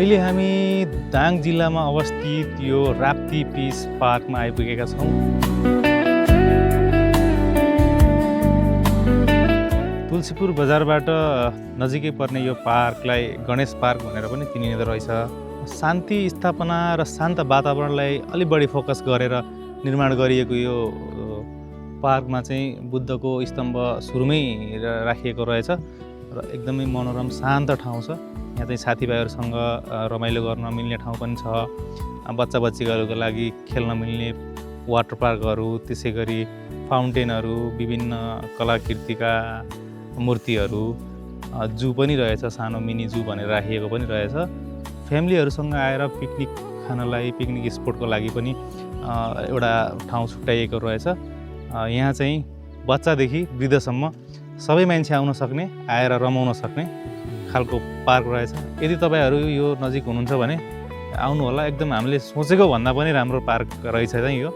अहिले हामी दाङ जिल्लामा अवस्थित यो राप्ती पिस पार्कमा आइपुगेका छौँ। तुलसीपुर बजारबाट नजिकै पर्ने यो पार्कलाई गणेश पार्क भनेर पनि चिनिँदो रहेछ। शान्ति स्थापना र शान्त वातावरणलाई अलि बढी फोकस गरेर निर्माण गरिएको यो पार्कमा चाहिँ बुद्धको स्तम्भ सुरुमै राखिएको रहेछ र एकदमै मनोरम शान्त ठाउँ छ। यहाँ चाहिँ साथीभाइहरूसँग रमाइलो गर्न मिल्ने ठाउँ पनि छ। बच्चा बच्चीहरूको लागि खेल्न मिल्ने वाटर पार्कहरू, त्यसै गरी फाउन्टेनहरू, विभिन्न कलाकृतिका मूर्तिहरू, जू पनि रहेछ, सानो मिनी जू भनेर राखिएको पनि रहेछ। फ्यामिलीहरूसँग आएर पिकनिक खानलाई, पिकनिक स्पोटको लागि पनि एउटा ठाउँ छुट्याइएको रहेछ। यहाँ चाहिँ बच्चादेखि वृद्धसम्म सबै मान्छे आउन सक्ने, आएर रमाउन सक्ने खालको पार्क रहेछ। यदि तपाईँहरू यो नजिक हुनुहुन्छ भने आउनु होला। एकदम हामीले सोचेको भन्दा पनि राम्रो पार्क रहेछ चाहिँ यो।